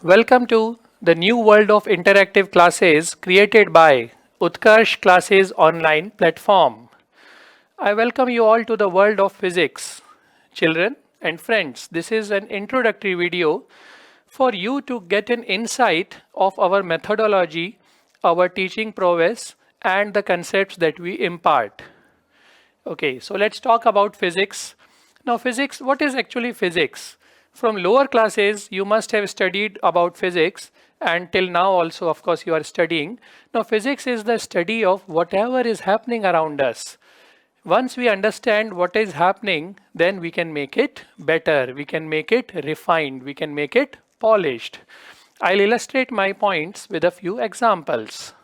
Welcome to the new world of interactive classes created by Utkarsh Classes Online platform. I welcome you all to the world of physics. Children and friends, this is an introductory video for you to get an insight of our methodology, our teaching prowess, and the concepts that we impart. Okay, so let's talk about physics. Now, physics, what is actually physics? From lower classes, you must have studied about physics, and till now, also, of course, you are studying. Now, physics is the study of whatever is happening around us. Once we understand what is happening, then we can make it better, we can make it refined, we can make it polished. I'll illustrate my points with a few examples.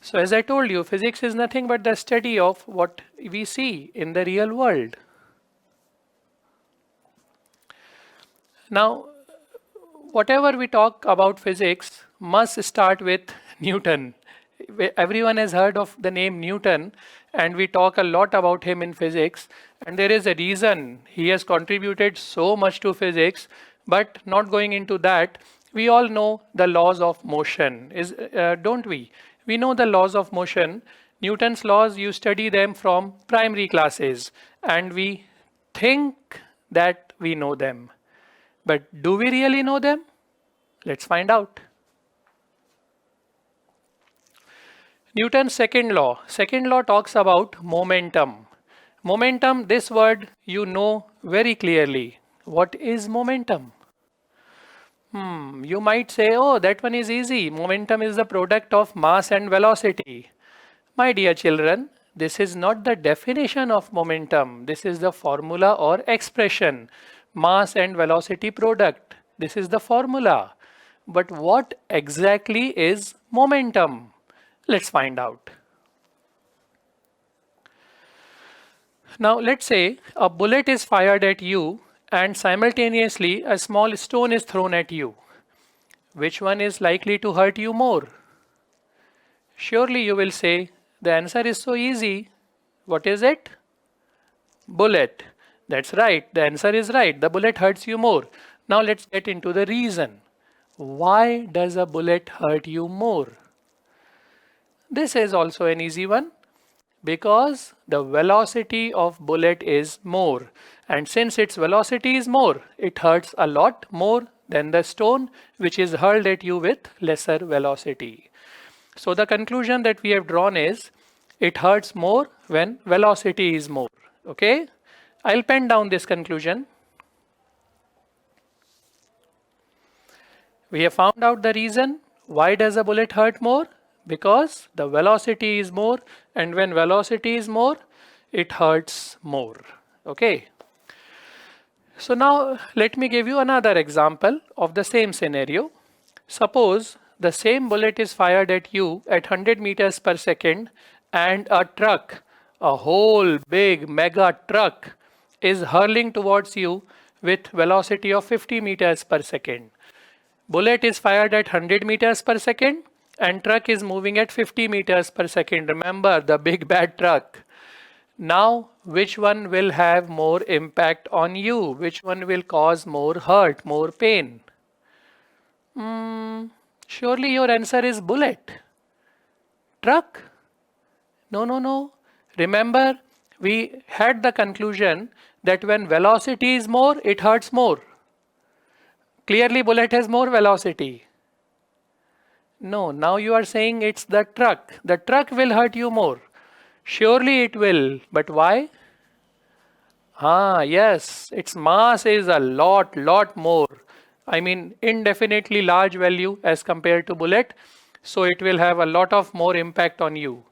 So as I told you, physics is nothing but the study of what we see in the real world. Now, whatever we talk about physics must start with Newton. Everyone has heard of the name Newton, and we talk a lot about him in physics. And there is a reason he has contributed so much to physics, but not going into that. We all know the laws of motion, don't we? We know the laws of motion. Newton's laws, you study them from primary classes, and we think that we know them. But do we really know them? Let's find out. Newton's second law. Second law talks about momentum. Momentum, this word you know very clearly. What is momentum? You might say, oh, that one is easy. Momentum is the product of mass and velocity. My dear children, this is not the definition of momentum. This is the formula or expression. Mass and velocity product. This is the formula. But what exactly is momentum? Let's find out. Now let's say a bullet is fired at you and simultaneously a small stone is thrown at you. Which one is likely to hurt you more? Surely you will say, the answer is so easy. What is it? Bullet. That's right. The answer is right. The bullet hurts you more. Now let's get into the reason. Why does a bullet hurt you more? This is also an easy one. Because the velocity of bullet is more, and since its velocity is more, it hurts a lot more than the stone which is hurled at you with lesser velocity. So the conclusion that we have drawn is it hurts more when velocity is more. Okay, I'll pen down this conclusion. We have found out the reason. Why does a bullet hurt more? Because the velocity is more, and when velocity is more, it hurts more. Okay. So now let me give you another example of the same scenario. Suppose the same bullet is fired at you at 100 meters per second, and a truck, a whole big mega truck, is hurling towards you with velocity of 50 meters per second. Bullet is fired at 100 meters per second and truck is moving at 50 meters per second. Remember the big bad truck. Now, which one will have more impact on you? Which one will cause more hurt, more pain? Surely your answer is bullet. Truck? No, no, no. Remember, we had the conclusion that when velocity is more, it hurts more. Clearly, bullet has more velocity. No, now you are saying it's the truck. The truck will hurt you more. Surely it will, but why? Yes, its mass is a lot more. I mean, indefinitely large value as compared to bullet. So it will have a lot of more impact on you.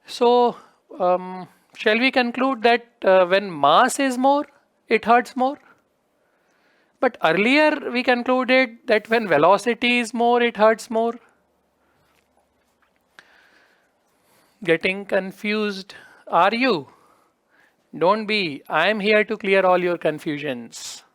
So, shall we conclude that when mass is more, it hurts more? But earlier we concluded that when velocity is more, it hurts more. Getting confused, are you? Don't be. I am here to clear all your confusions.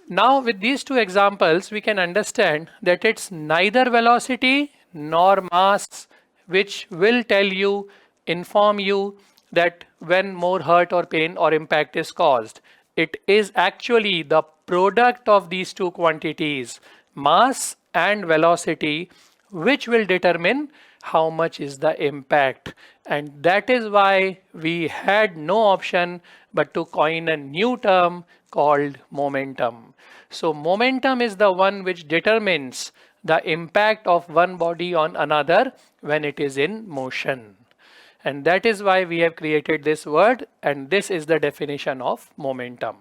Now with these two examples, we can understand that it's neither velocity nor mass which will tell you, inform you that when more hurt or pain or impact is caused. It is actually the product of these two quantities, mass and velocity, which will determine how much is the impact. And that is why we had no option but to coin a new term called momentum. So momentum is the one which determines the impact of one body on another when it is in motion. And that is why we have created this word, and this is the definition of momentum.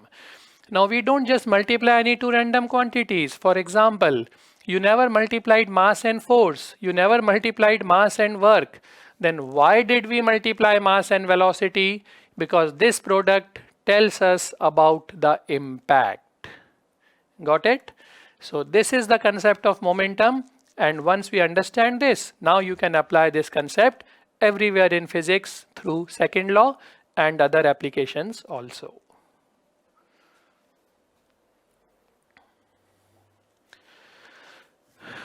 Now we don't just multiply any two random quantities. For example, you never multiplied mass and force. You never multiplied mass and work. Then why did we multiply mass and velocity? Because this product tells us about the impact. Got it? So this is the concept of momentum. And once we understand this, now you can apply this concept everywhere in physics through second law and other applications also.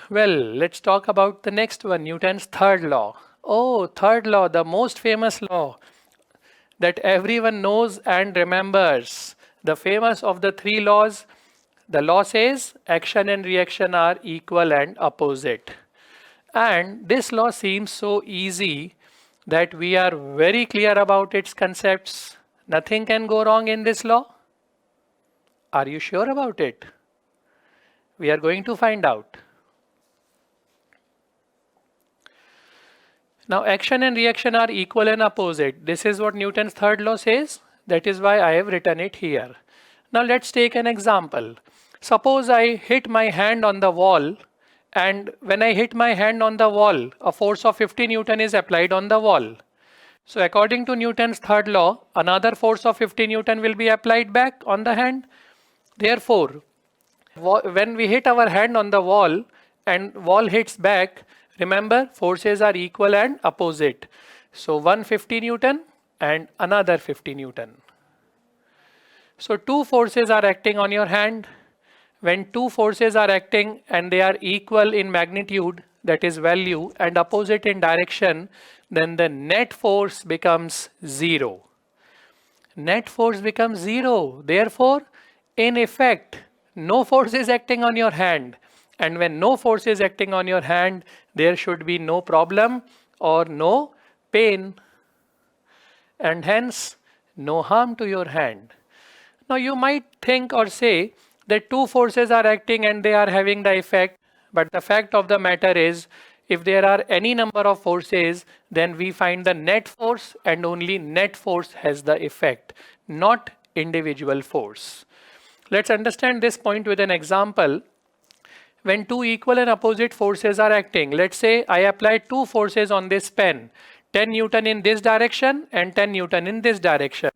Well, let's talk about the next one, Newton's third law. Oh, third law, the most famous law that everyone knows and remembers. The famous of the three laws. The law says action and reaction are equal and opposite. And this law seems so easy that we are very clear about its concepts. Nothing can go wrong in this law. Are you sure about it? We are going to find out. Now action and reaction are equal and opposite. This is what Newton's third law says. That is why I have written it here. Now let's take an example. Suppose I hit my hand on the wall, and when I hit my hand on the wall, a force of 50 Newton is applied on the wall. So according to Newton's third law, another force of 50 Newton will be applied back on the hand. Therefore, when we hit our hand on the wall and wall hits back, remember forces are equal and opposite. So 150 Newton and another 50 Newton. So two forces are acting on your hand. When two forces are acting and they are equal in magnitude, that is value, and opposite in direction, then the net force becomes zero. Net force becomes zero. Therefore, in effect, no force is acting on your hand. And when no force is acting on your hand, there should be no problem or no pain. And hence, no harm to your hand. Now you might think or say that two forces are acting and they are having the effect. But the fact of the matter is, if there are any number of forces, then we find the net force, and only net force has the effect, not individual force. Let's understand this point with an example. When two equal and opposite forces are acting, let's say I apply two forces on this pen, 10 Newton in this direction and 10 Newton in this direction.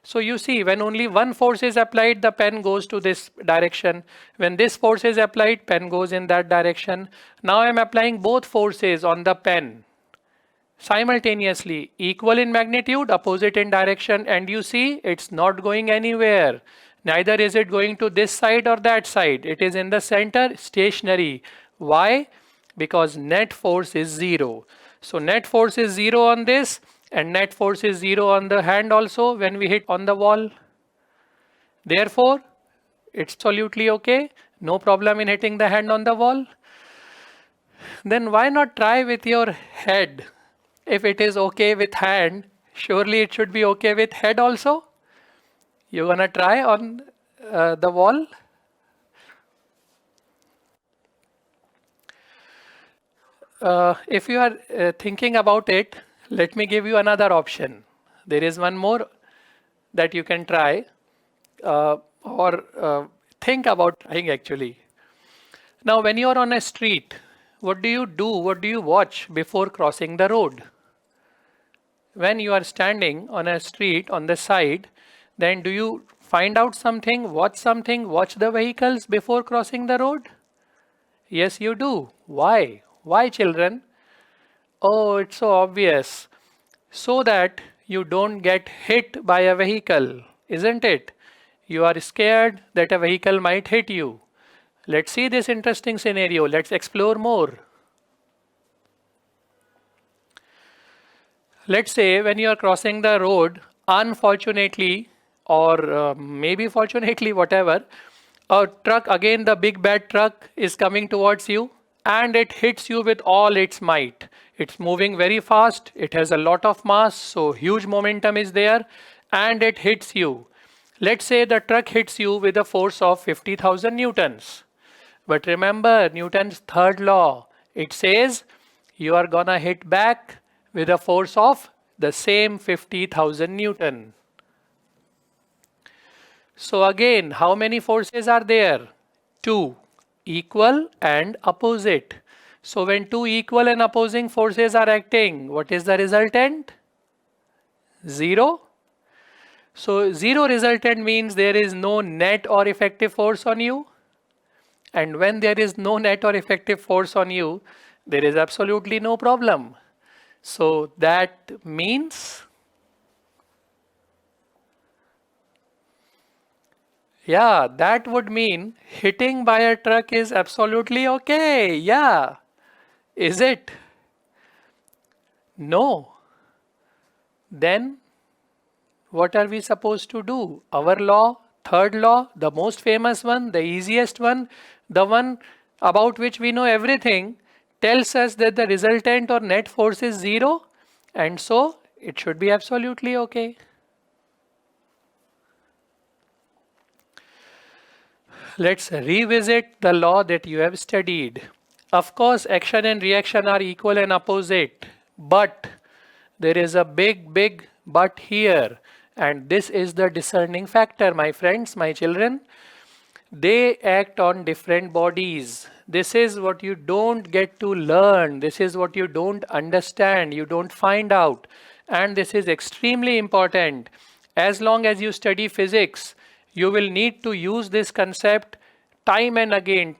So you see, when only one force is applied, the pen goes to this direction. When this force is applied, pen goes in that direction. Now I am applying both forces on the pen simultaneously, equal in magnitude, opposite in direction, and you see it's not going anywhere. Neither is it going to this side or that side. It is in the center, stationary. Why? Because net force is zero. So net force is zero on this, and net force is zero on the hand also when we hit on the wall. Therefore, it's absolutely okay. No problem in hitting the hand on the wall. Then why not try with your head? If it is okay with hand, surely it should be okay with head also. You're gonna try on the wall. If you are thinking about it, let me give you another option. There is one more that you can try or think about trying actually. Now, when you are on a street, what do you do? What do you watch before crossing the road? When you are standing on a street on the side, then do you find out something, watch the vehicles before crossing the road? Yes, you do. Why? Why, children? Oh, it's so obvious. So that you don't get hit by a vehicle, isn't it? You are scared that a vehicle might hit you. Let's see this interesting scenario. Let's explore more. Let's say when you are crossing the road, Unfortunately, or maybe fortunately, whatever, a truck, again the big bad truck, is coming towards you and it hits you with all its might. It's moving very fast, it has a lot of mass, so huge momentum is there, and it hits you. Let's say the truck hits you with a force of 50,000 newtons. But remember Newton's third law. It says you are gonna hit back with a force of the same 50,000 Newton. So again, how many forces are there? Two, equal and opposite. So when two equal and opposing forces are acting, what is the resultant? Zero. So zero resultant means there is no net or effective force on you. And when there is no net or effective force on you, there is absolutely no problem. So that means, yeah, that would mean hitting by a truck is absolutely okay. Yeah. Is it? No. Then what are we supposed to do? Our law, third law, the most famous one, the easiest one, the one about which we know everything, tells us that the resultant or net force is zero, and so it should be absolutely okay. Let's revisit the law that you have studied. Of course, action and reaction are equal and opposite, but there is a big but here, and this is the discerning factor, my friends, my children. They act on different bodies. This is what you don't get to learn. This is what you don't understand. You don't find out. And this is extremely important. As long as you study physics, you will need to use this concept time and again,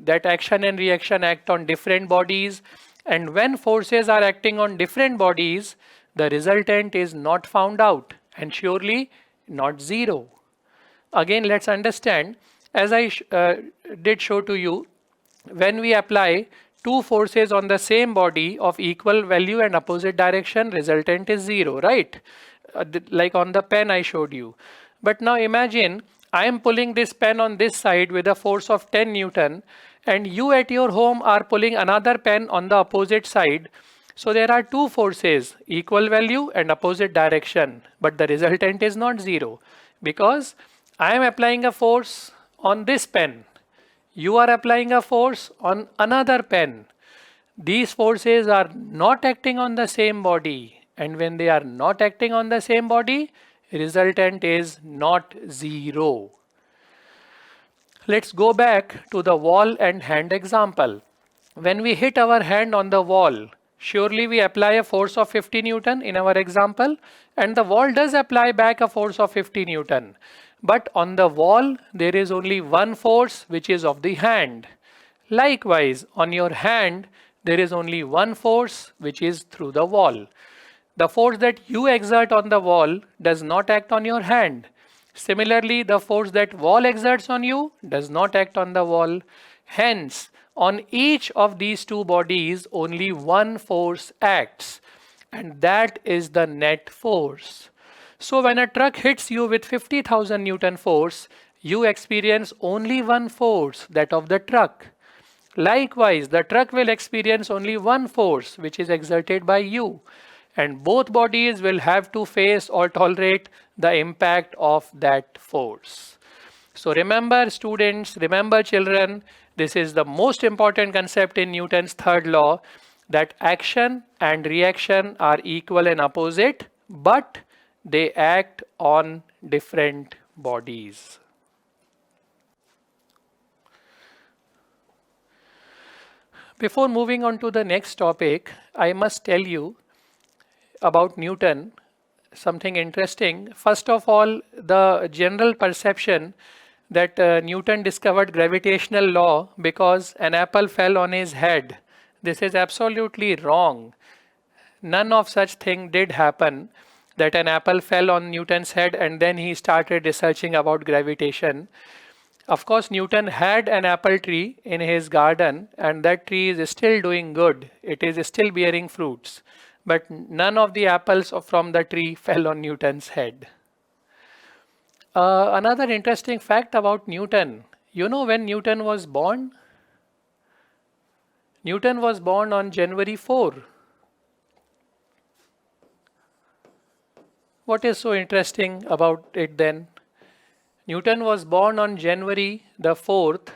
that action and reaction act on different bodies. And when forces are acting on different bodies, the resultant is not found out and surely not zero. Again, let's understand, as I did show to you, when we apply two forces on the same body of equal value and opposite direction, resultant is zero, right? Like on the pen I showed you. But now imagine I am pulling this pen on this side with a force of 10 Newton, and you at your home are pulling another pen on the opposite side. So there are two forces, equal value and opposite direction, but the resultant is not zero because I am applying a force on this pen. You are applying a force on another pen. These forces are not acting on the same body, and when they are not acting on the same body, resultant is not zero. Let's go back to the wall and hand example. When we hit our hand on the wall, surely we apply a force of 50 Newton in our example, and the wall does apply back a force of 50 Newton. But on the wall, there is only one force, which is of the hand. Likewise, on your hand, there is only one force, which is through the wall. The force that you exert on the wall does not act on your hand. Similarly, the force that wall exerts on you does not act on the wall. Hence, on each of these two bodies, only one force acts, and that is the net force. So when a truck hits you with 50,000 Newton force, you experience only one force, that of the truck. Likewise, the truck will experience only one force, which is exerted by you. And both bodies will have to face or tolerate the impact of that force. So remember students, remember children, this is the most important concept in Newton's third law, that action and reaction are equal and opposite, but they act on different bodies. Before moving on to the next topic, I must tell you about Newton something interesting. First of all, the general perception that Newton discovered gravitational law because an apple fell on his head. This is absolutely wrong. None of such thing did happen, that an apple fell on Newton's head and then he started researching about gravitation. Of course, Newton had an apple tree in his garden and that tree is still doing good. It is still bearing fruits. but none of the apples from the tree fell on Newton's head. Another interesting fact about Newton. You know when Newton was born? Newton was born on January 4. What is so interesting about it then? Newton was born on January the 4th.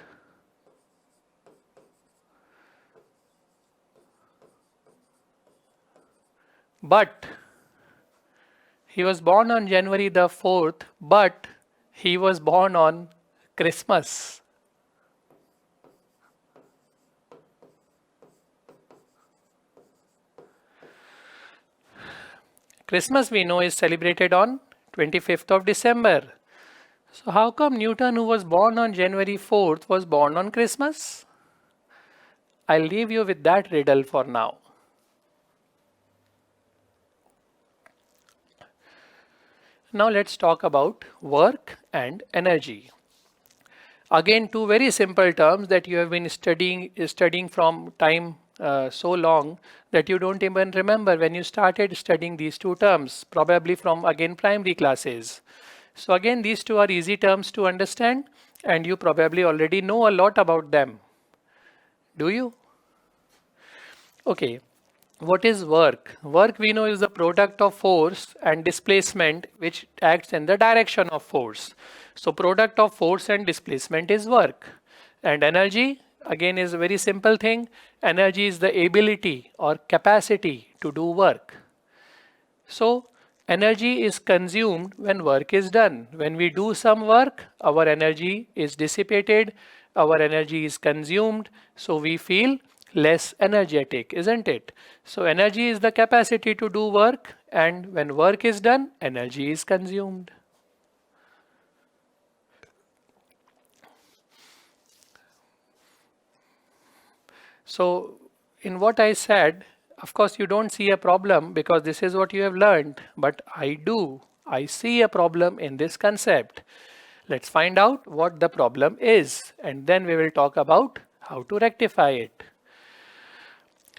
But he was born on January the 4th, but he was born on Christmas. Christmas we know is celebrated on 25th of December. So how come Newton, who was born on January 4th, was born on Christmas? I'll leave you with that riddle for now. Now let's talk about work and energy. Again, two very simple terms that you have been studying from time so long that you don't even remember when you started studying these two terms, probably from again primary classes. So again, these two are easy terms to understand and you probably already know a lot about them. Do you? Okay. What is work? Work we know is the product of force and displacement which acts in the direction of force. So product of force and displacement is work. And energy again is a very simple thing. Energy is the ability or capacity to do work. So energy is consumed when work is done. When we do some work, our energy is dissipated, our energy is consumed, so we feel less energetic, isn't it? So energy is the capacity to do work, and when work is done, energy is consumed. So in what I said, of course you don't see a problem because this is what you have learned, but I do. I see a problem in this concept. Let's find out what the problem is, and then we will talk about how to rectify it.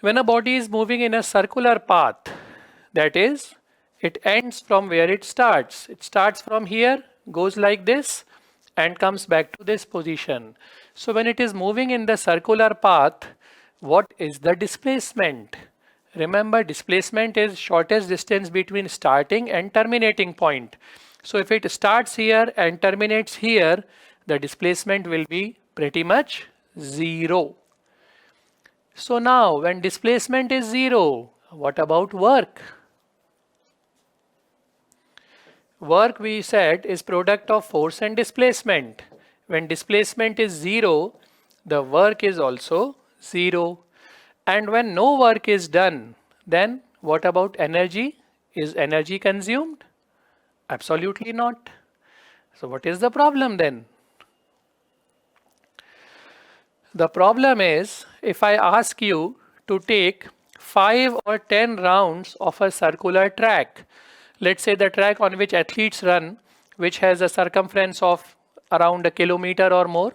When a body is moving in a circular path, that is, it ends from where it starts. It starts from here, goes like this, and comes back to this position. So when it is moving in the circular path, what is the displacement? Remember, displacement is shortest distance between starting and terminating point. So if it starts here and terminates here, the displacement will be pretty much zero. So now when displacement is zero, what about work? Work we said is product of force and displacement. When displacement is zero, the work is also zero. And when no work is done, then what about energy? Is energy consumed? Absolutely not. So what is the problem then? The problem is if I ask you to take 5 or 10 rounds of a circular track, let's say the track on which athletes run, which has a circumference of around a kilometer or more.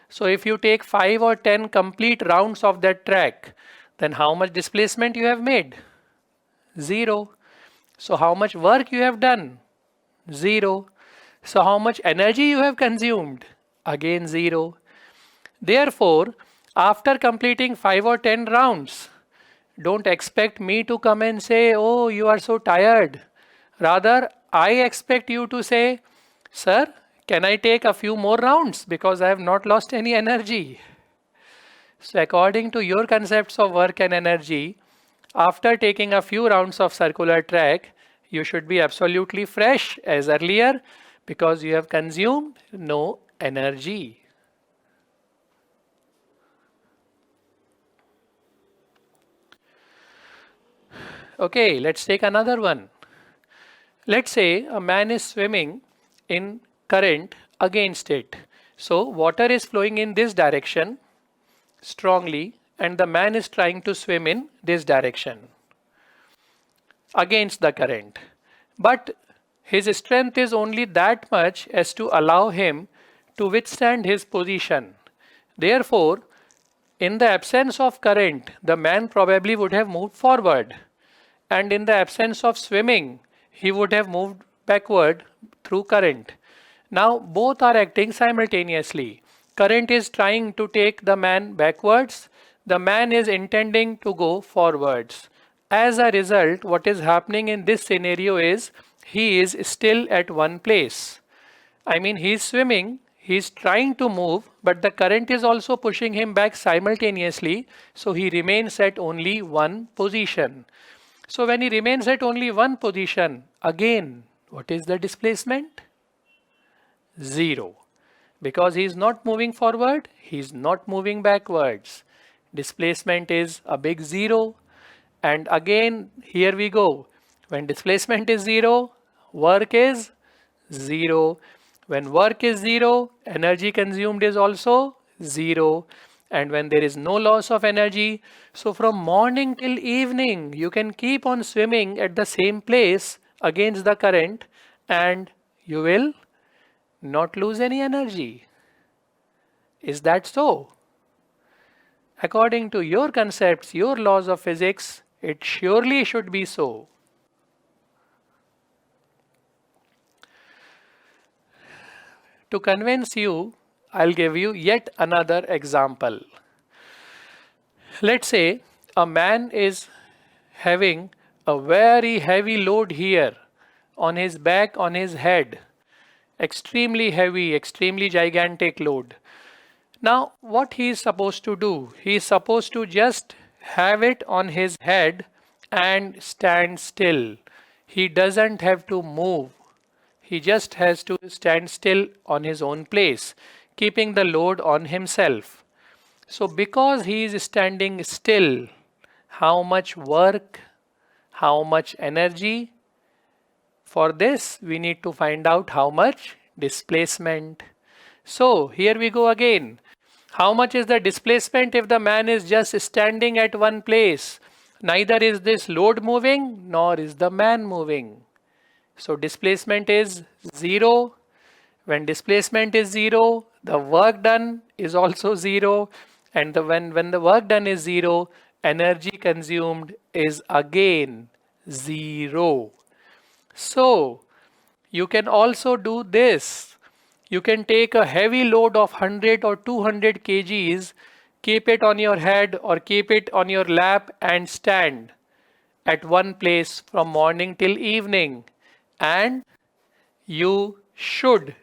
So if you take 5 or 10 complete rounds of that track, then how much displacement you have made? Zero. So how much work you have done? Zero. So how much energy you have consumed? Again zero. Therefore, after completing 5 or 10 rounds, don't expect me to come and say, oh, you are so tired. Rather, I expect you to say, sir, can I take a few more rounds because I have not lost any energy. So according to your concepts of work and energy, after taking a few rounds of circular track, you should be absolutely fresh as earlier because you have consumed no energy. Okay, let's take another one. Let's say a man is swimming in current against it. So water is flowing in this direction strongly and the man is trying to swim in this direction against the current. But his strength is only that much as to allow him to withstand his position. Therefore, in the absence of current, the man probably would have moved forward. and in the absence of swimming, he would have moved backward through current. Now both are acting simultaneously. Current is trying to take the man backwards, the man is intending to go forwards. As a result, what is happening in this scenario is he is still at one place. I mean, he's swimming, he's trying to move, but the current is also pushing him back simultaneously, so he remains at only one position. So when he remains at only one position, again, what is the displacement? Zero. Because he is not moving forward, he is not moving backwards. Displacement is a big zero. And again, here we go. When displacement is zero, work is zero. When work is zero, energy consumed is also zero. And when there is no loss of energy, so from morning till evening, you can keep on swimming at the same place against the current and you will not lose any energy. Is that so? According to your concepts, your laws of physics, it surely should be so. To convince you, I'll give you yet another example. Let's say a man is having a very heavy load here on his back, on his head. Extremely heavy, extremely gigantic load. Now, what he is supposed to do? He is supposed to just have it on his head and stand still. He doesn't have to move. He just has to stand still on his own place, keeping the load on himself. So because he is standing still, how much work, how much energy? For this, we need to find out how much displacement. So here we go again. How much is the displacement if the man is just standing at one place? Neither is this load moving, nor is the man moving. So displacement is zero. When displacement is zero, the work done is also zero. And when the work done is zero, energy consumed is again zero. So you can also do this. You can take a heavy load of 100 or 200 kgs, keep it on your head or keep it on your lap and stand at one place from morning till evening. And you should,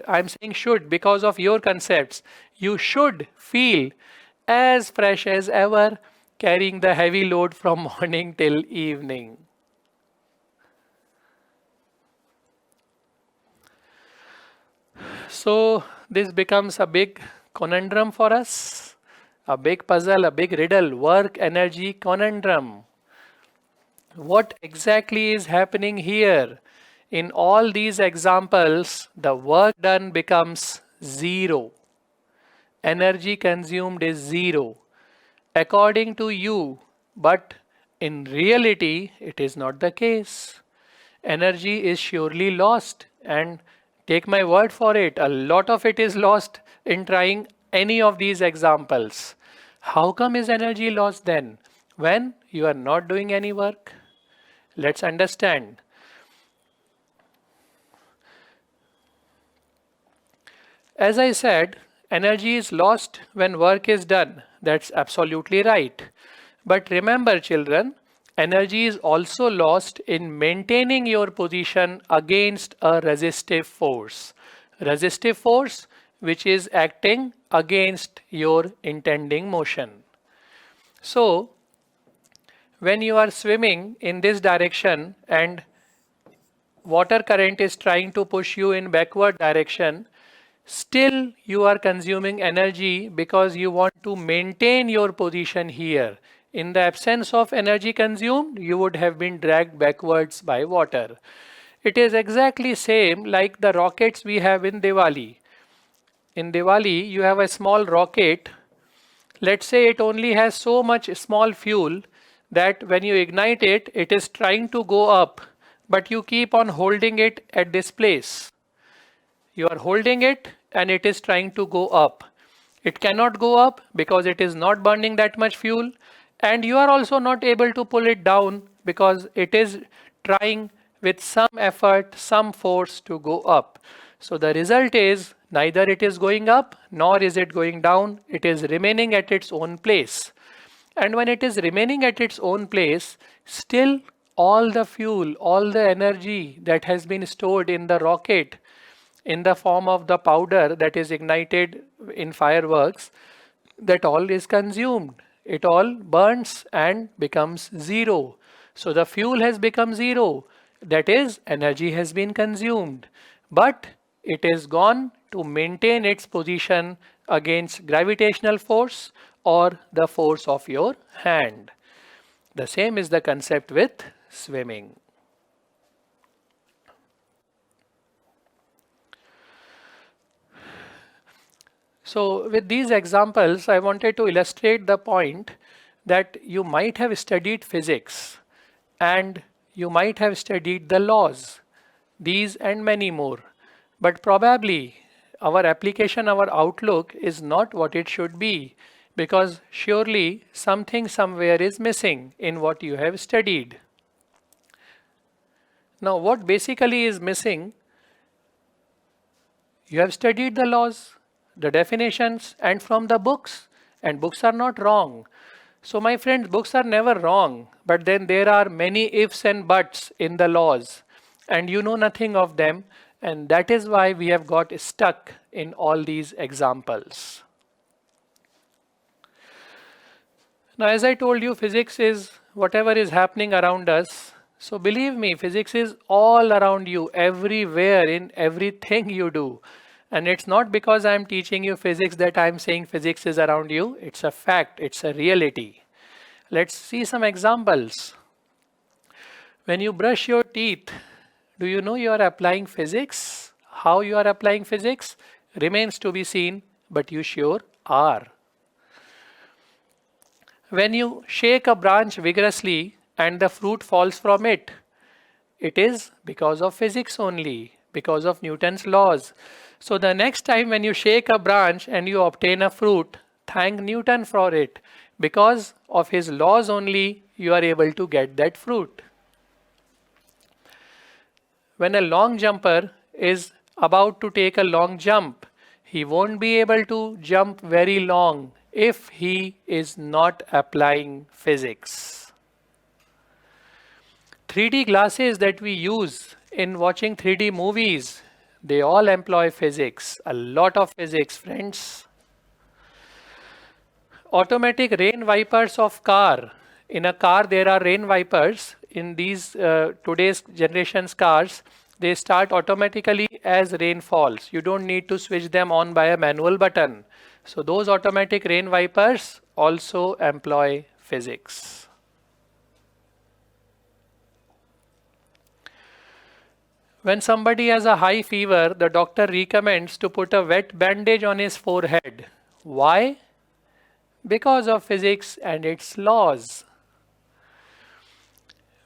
I'm saying should because of your concepts, you should feel as fresh as ever carrying the heavy load from morning till evening. So this becomes a big conundrum for us, a big puzzle, a big riddle, work energy conundrum. What exactly is happening here? In all these examples, the work done becomes zero. Energy consumed is zero. According to you, but in reality, it is not the case. Energy is surely lost, and take my word for it, a lot of it is lost in trying any of these examples. How come is energy lost then when you are not doing any work? Let's understand. As I said, energy is lost when work is done. That's absolutely right. But remember, children, energy is also lost in maintaining your position against a resistive force. Resistive force which is acting against your intending motion. So, when you are swimming in this direction and water current is trying to push you in backward direction, still you are consuming energy because you want to maintain your position here. In the absence of energy consumed, you would have been dragged backwards by water. It is exactly same like the rockets we have in Diwali. In Diwali, you have a small rocket. Let's say it only has so much small fuel that when you ignite it, it is trying to go up, but you keep on holding it at this place. You are holding it and it is trying to go up. It cannot go up because it is not burning that much fuel. And you are also not able to pull it down because it is trying with some effort, some force to go up. So the result is neither it is going up nor is it going down. It is remaining at its own place. And when it is remaining at its own place, still all the fuel, all the energy that has been stored in the rocket in the form of the powder that is ignited in fireworks, that all is consumed. It all burns and becomes zero. So the fuel has become zero. That is, energy has been consumed. But it is gone to maintain its position against gravitational force or the force of your hand. The same is the concept with swimming. So with these examples, I wanted to illustrate the point that you might have studied physics and you might have studied the laws, these and many more. But probably our application, our outlook is not what it should be, because surely something somewhere is missing in what you have studied. Now, what basically is missing? You have studied the laws, the definitions, and from the books, and books are not wrong. So, my friends, books are never wrong, but then there are many ifs and buts in the laws, and you know nothing of them, and that is why we have got stuck in all these examples. Now, as I told you, physics is whatever is happening around us. So, believe me, physics is all around you, everywhere, in everything you do. And it's not because I'm teaching you physics that I'm saying physics is around you. It's a fact, it's a reality. Let's see some examples. When you brush your teeth, do you know you are applying physics? How you are applying physics remains to be seen, but you sure are. When you shake a branch vigorously and the fruit falls from it, it is because of physics only, because of Newton's laws. So the next time when you shake a branch and you obtain a fruit, thank Newton for it. Because of his laws only, you are able to get that fruit. When a long jumper is about to take a long jump, he won't be able to jump very long if he is not applying physics. 3D glasses that we use in watching 3D movies, they all employ physics, a lot of physics, friends. Automatic rain wipers of car. In a car, there are rain wipers. In these today's generation's cars, they start automatically as rain falls. You don't need to switch them on by a manual button. So those automatic rain wipers also employ physics. When somebody has a high fever, the doctor recommends to put a wet bandage on his forehead. Why? Because of physics and its laws.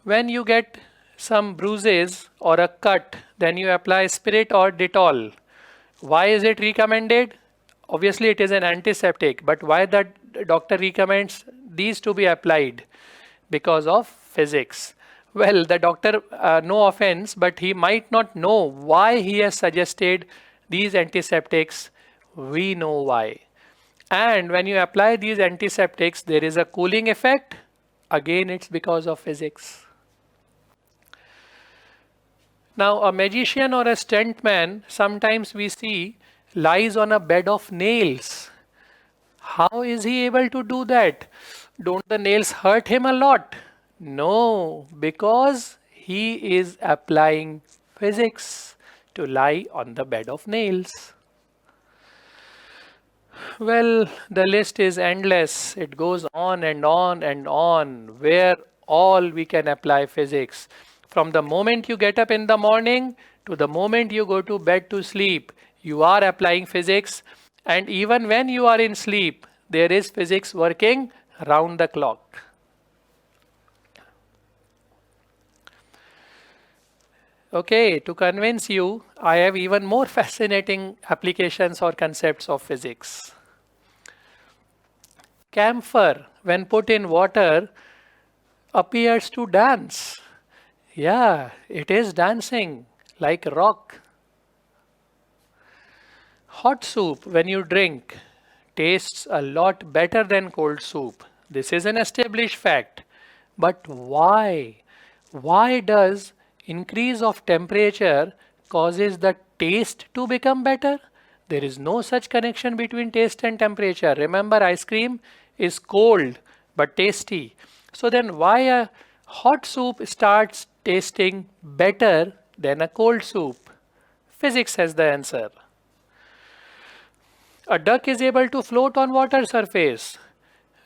When you get some bruises or a cut, then you apply spirit or Dettol. Why is it recommended? Obviously, it is an antiseptic, but why that doctor recommends these to be applied? Because of physics. Well, the doctor, no offense, but he might not know why he has suggested these antiseptics. We know why. And when you apply these antiseptics, there is a cooling effect. Again, it's because of physics. Now, a magician or a stuntman, sometimes we see, lies on a bed of nails. How is he able to do that? Don't the nails hurt him a lot? No, because he is applying physics to lie on the bed of nails. Well, the list is endless. It goes on and on and on, where all we can apply physics. From the moment you get up in the morning to the moment you go to bed to sleep, you are applying physics. And even when you are in sleep, there is physics working round the clock. Okay, to convince you, I have even more fascinating applications or concepts of physics. camphor, when put in water, appears to dance. Yeah, it is dancing like rock. Hot soup, when you drink, tastes a lot better than cold soup. This is an established fact. But why? Why does increase of temperature causes the taste to become better? There is no such connection between taste and temperature. Remember, ice cream is cold but tasty. So then why a hot soup starts tasting better than a cold soup? Physics has the answer. A duck is able to float on water surface.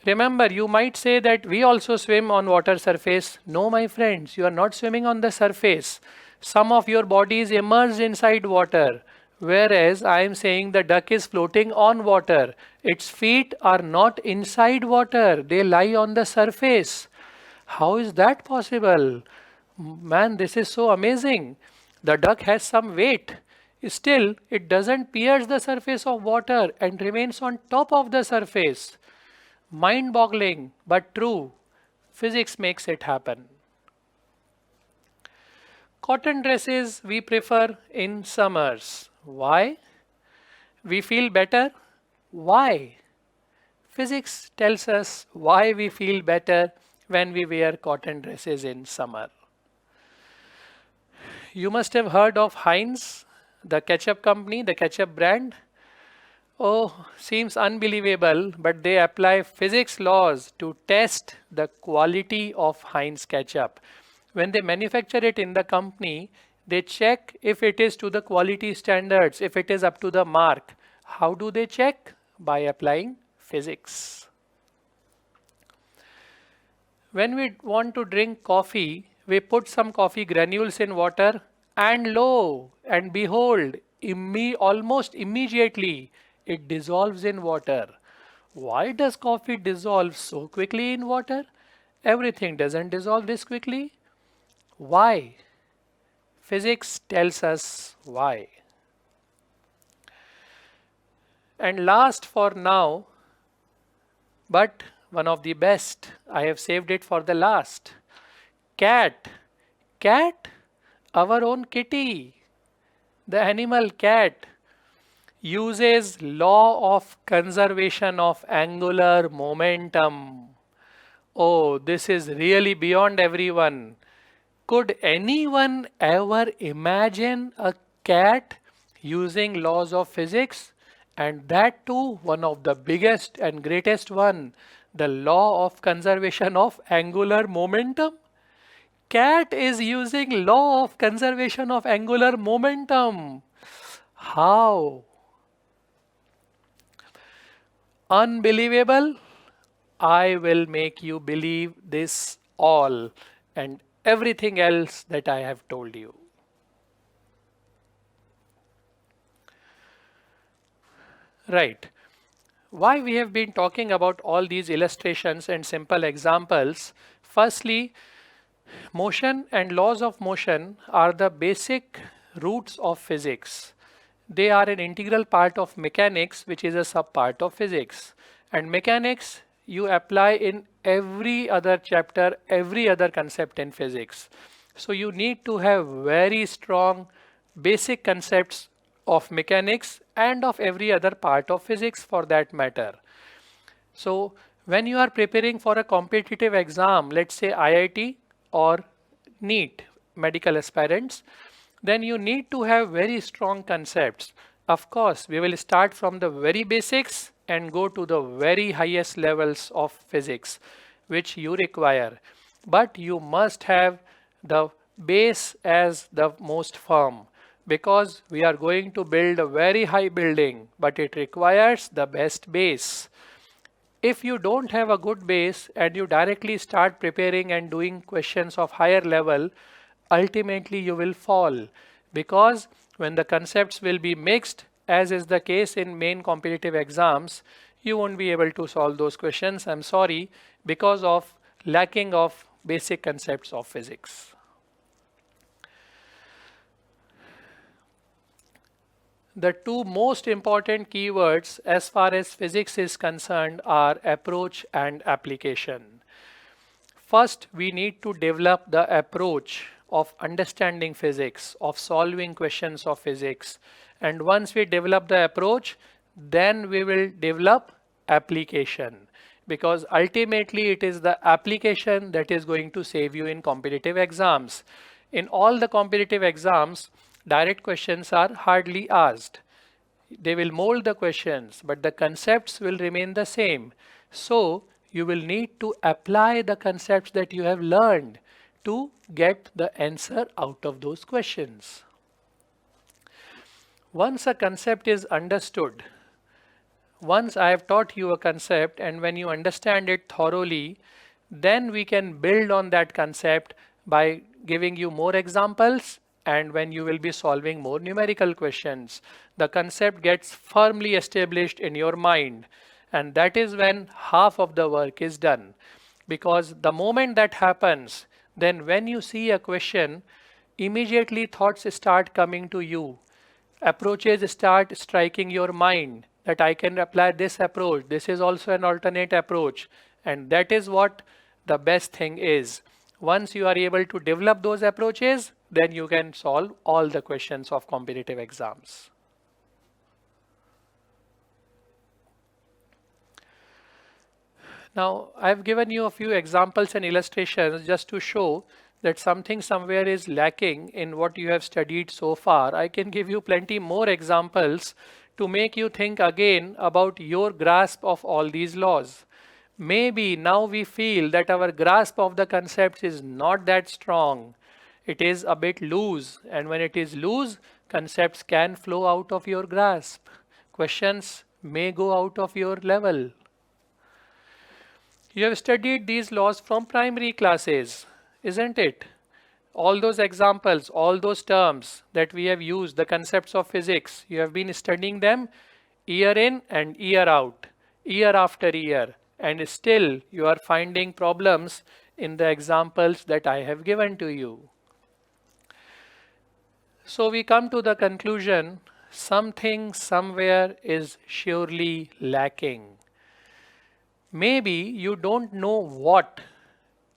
Remember, you might say that we also swim on water surface. No, my friends, you are not swimming on the surface. Some of your body is immersed inside water. Whereas I am saying the duck is floating on water. Its feet are not inside water. They lie on the surface. How is that possible? Man, this is so amazing. The duck has some weight. Still, it doesn't pierce the surface of water and remains on top of the surface. Mind boggling, but true. Physics makes it happen. Cotton dresses we prefer in summers. Why? We feel better. Why? Physics tells us why we feel better when we wear cotton dresses in summer. You must have heard of Heinz, the ketchup company, the ketchup brand. Oh, seems unbelievable, but they apply physics laws to test the quality of Heinz ketchup. When they manufacture it in the company, they check if it is to the quality standards, if it is up to the mark. How do they check? By applying physics. When we want to drink coffee, we put some coffee granules in water and lo and behold, almost immediately it dissolves in water. Why does coffee dissolve so quickly in water? Everything doesn't dissolve this quickly. Why? Physics tells us why. And last for now, but one of the best, I have saved it for the last. Cat. Cat? Our own kitty. The animal cat uses law of conservation of angular momentum. Oh, this is really beyond everyone. Could anyone ever imagine a cat using laws of physics? And that too, one of the biggest and greatest one, the law of conservation of angular momentum. Cat is using law of conservation of angular momentum. How? Unbelievable? I will make you believe this all and everything else that I have told you. Right. Why we have been talking about all these illustrations and simple examples? Firstly, motion and laws of motion are the basic roots of physics. They are an integral part of mechanics, which is a sub-part of physics. And mechanics you apply in every other chapter, every other concept in physics. So you need to have very strong basic concepts of mechanics and of every other part of physics for that matter. So when you are preparing for a competitive exam, let's say IIT or NEET, medical aspirants, then you need to have very strong concepts. Of course, we will start from the very basics and go to the very highest levels of physics, which you require. But you must have the base as the most firm, because we are going to build a very high building, but it requires the best base. If you don't have a good base and you directly start preparing and doing questions of higher level, ultimately you will fall, because when the concepts will be mixed, as is the case in main competitive exams, you won't be able to solve those questions. I'm sorry, because of lacking of basic concepts of physics. the two most important keywords as far as physics is concerned are approach and application. First, we need to develop the approach of understanding physics, of solving questions of physics. And once we develop the approach, then we will develop application. Because ultimately it is the application that is going to save you in competitive exams. In all the competitive exams, direct questions are hardly asked. They will mold the questions, but the concepts will remain the same. So you will need to apply the concepts that you have learned to get the answer out of those questions. Once a concept is understood, once I have taught you a concept and when you understand it thoroughly, then we can build on that concept by giving you more examples and when you will be solving more numerical questions. The concept gets firmly established in your mind, and that is when half of the work is done. Because the moment that happens, then when you see a question, immediately thoughts start coming to you. Approaches start striking your mind that I can apply this approach. This is also an alternate approach. And that is what the best thing is. Once you are able to develop those approaches, then you can solve all the questions of competitive exams. Now, I've given you a few examples and illustrations just to show that something somewhere is lacking in what you have studied so far. I can give you plenty more examples to make you think again about your grasp of all these laws. Maybe now we feel that our grasp of the concepts is not that strong. It is a bit loose, and when it is loose, concepts can flow out of your grasp. Questions may go out of your level. You have studied these laws from primary classes, isn't it? All those examples, all those terms that we have used, the concepts of physics, you have been studying them year in and year out, year after year, and still you are finding problems in the examples that I have given to you. So we come to the conclusion, something somewhere is surely lacking. Maybe you don't know what,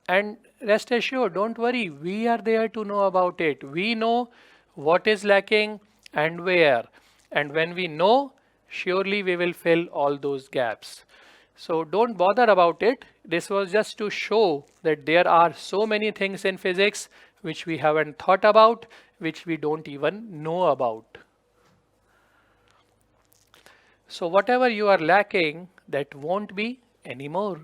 and rest assured, don't worry, we are there to know about it. We know what is lacking and where. And when we know, surely we will fill all those gaps. So don't bother about it. This was just to show that there are so many things in physics which we haven't thought about, which we don't even know about. So whatever you are lacking, that won't be anymore.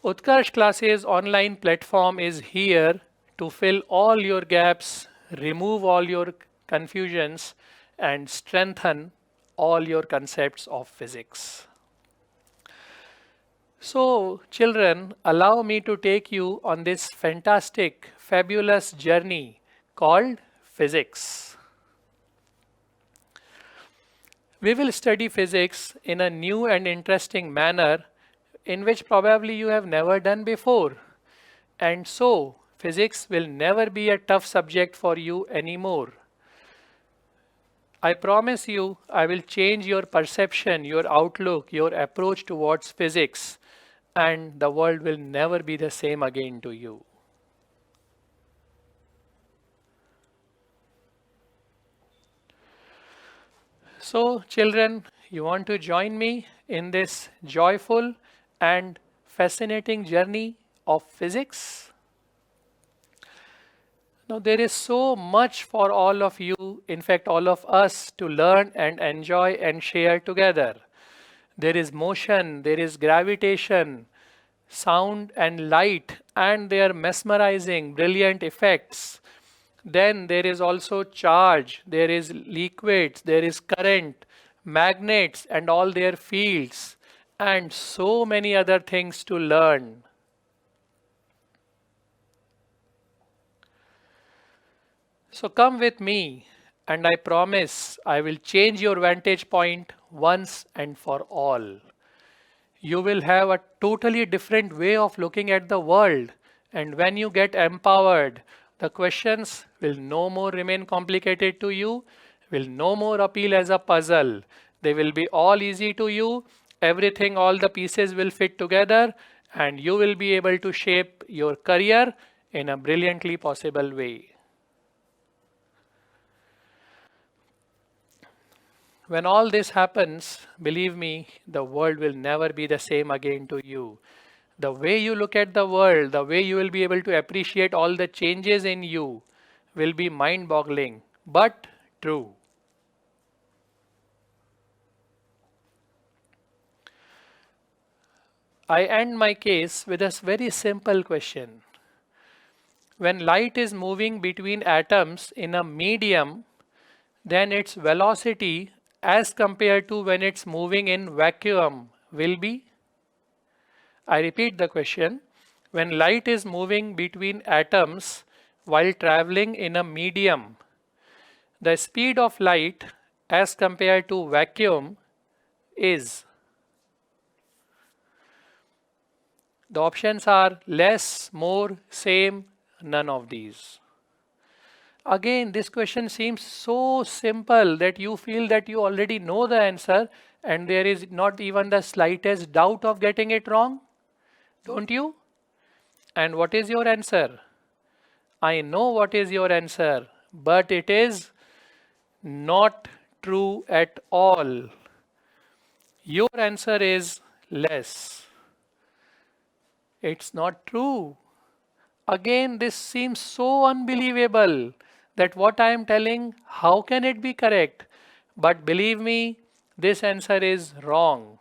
Utkarsh Classes online platform is here to fill all your gaps, remove all your confusions, and strengthen all your concepts of physics. So, children, allow me to take you on this fantastic, fabulous journey called physics. We will study physics in a new and interesting manner in which probably you have never done before. And so, physics will never be a tough subject for you anymore. I promise you, I will change your perception, your outlook, your approach towards physics, and the world will never be the same again to you. So, children, you want to join me in this joyful and fascinating journey of physics? Now, there is so much for all of you, in fact, all of us to learn and enjoy and share together. There is motion, there is gravitation, sound and light, and their mesmerizing, brilliant effects. Then there is also charge, there is liquids, there is current, magnets, and all their fields, and so many other things to learn. So come with me, and I promise I will change your vantage point once and for all. You will have a totally different way of looking at the world, and when you get empowered, The questions will no more remain complicated to you, will no more appeal as a puzzle. They will be all easy to you. Everything, all the pieces will fit together, and you will be able to shape your career in a brilliantly possible way. When all this happens, believe me, the world will never be the same again to you. The way you look at the world, the way you will be able to appreciate all the changes in you will be mind boggling, but true. I end my case with a very simple question. When light is moving between atoms in a medium, then its velocity as compared to when it's moving in vacuum will be? I repeat the question. When light is moving between atoms while traveling in a medium, the speed of light as compared to vacuum is? The options are less, more, same, none of these. Again, this question seems so simple that you feel that you already know the answer and there is not even the slightest doubt of getting it wrong, don't you? And what is your answer? I know what is your answer, but it is not true at all. Your answer is less. It's not true. Again, this seems so unbelievable that what I am telling, how can it be correct? But believe me, this answer is wrong.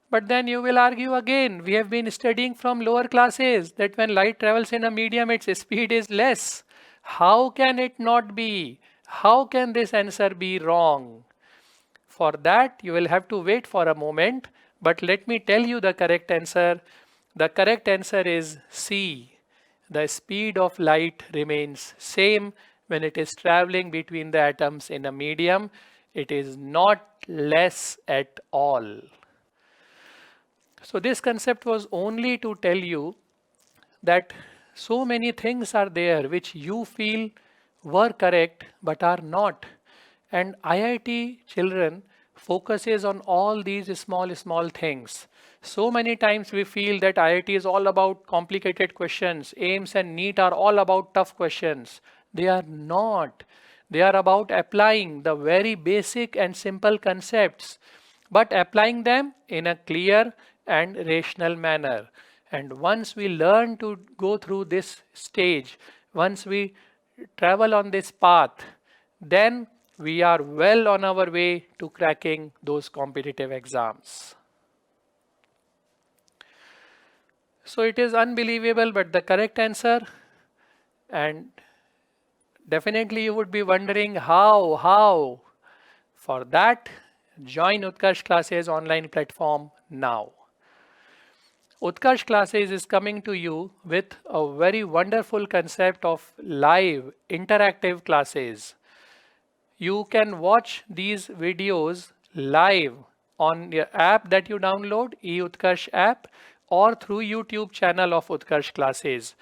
But then you will argue again. We have been studying from lower classes that when light travels in a medium, its speed is less. How can it not be? How can this answer be wrong? For that, you will have to wait for a moment. But let me tell you the correct answer. The correct answer is C. The speed of light remains same when it is traveling between the atoms in a medium. It is not less at all. So this concept was only to tell you that so many things are there which you feel were correct but are not. And IIT children focuses on all these small things. So many times we feel that IIT is all about complicated questions. AIMS and NEET are all about tough questions. They are not. They are about applying the very basic and simple concepts, but applying them in a clear and rational manner. And once we learn to go through this stage, once we travel on this path, then we are well on our way to cracking those competitive exams. So it is unbelievable, but the correct answer, and definitely you would be wondering how. For that, join Utkarsh Classes online platform now. Utkarsh Classes is coming to you with a very wonderful concept of live interactive classes. You can watch these videos live on your app that you download, eUtkarsh app, or through YouTube channel of Utkarsh Classes.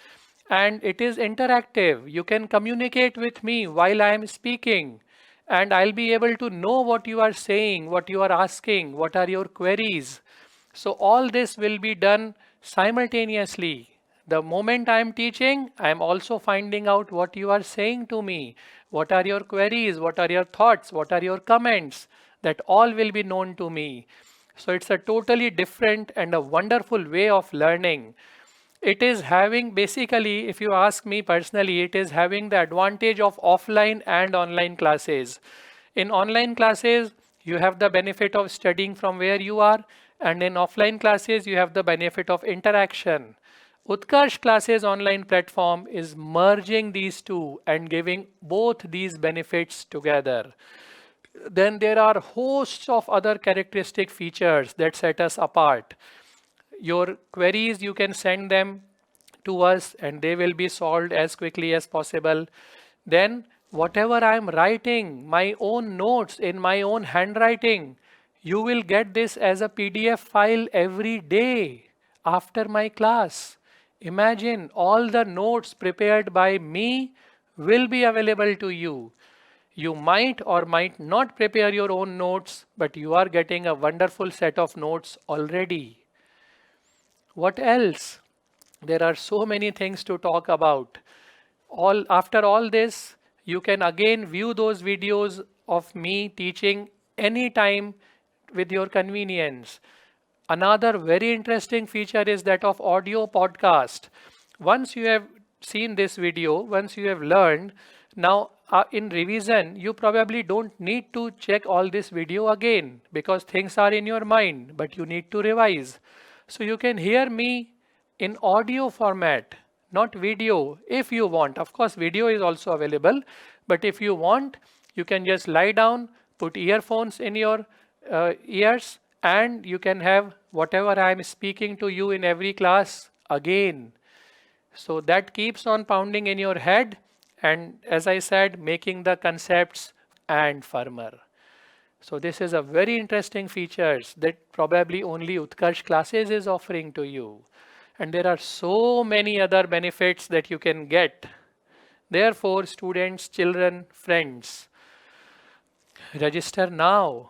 And it is interactive. You can communicate with me while I am speaking, and I'll be able to know what you are saying, what you are asking, what are your queries. So all this will be done simultaneously. The moment I am teaching, I am also finding out what you are saying to me. What are your queries? What are your thoughts? What are your comments? That all will be known to me. So it's a totally different and a wonderful way of learning. It is having, basically, if you ask me personally, it is having the advantage of offline and online classes. In online classes, you have the benefit of studying from where you are, and in offline classes, you have the benefit of interaction. Utkarsh Classes online platform is merging these two and giving both these benefits together. Then there are hosts of other characteristic features that set us apart. Your queries, you can send them to us and they will be solved as quickly as possible. Then whatever I am writing, my own notes in my own handwriting, you will get this as a PDF file every day after my class. Imagine all the notes prepared by me will be available to you. You might or might not prepare your own notes, but you are getting a wonderful set of notes already. What else? There are so many things to talk about. After all this, you can again view those videos of me teaching anytime with your convenience. Another very interesting feature is that of audio podcast. Once you have seen this video, once you have learned, now in revision, you probably don't need to check all this video again because things are in your mind, but you need to revise. So you can hear me in audio format, not video, if you want. Of course, video is also available, but if you want, you can just lie down, put earphones in your ears, and you can have whatever I am speaking to you in every class again. So that keeps on pounding in your head, and as I said, making the concepts and firmer. So this is a very interesting features that probably only Utkarsh classes is offering to you. And there are so many other benefits that you can get. Therefore, students, children, friends, register now.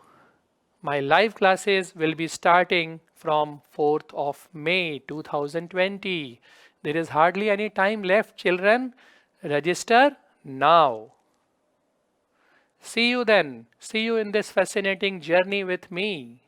My live classes will be starting from 4th of May 2020. There is hardly any time left, children. Register now. See you then. See you in this fascinating journey with me.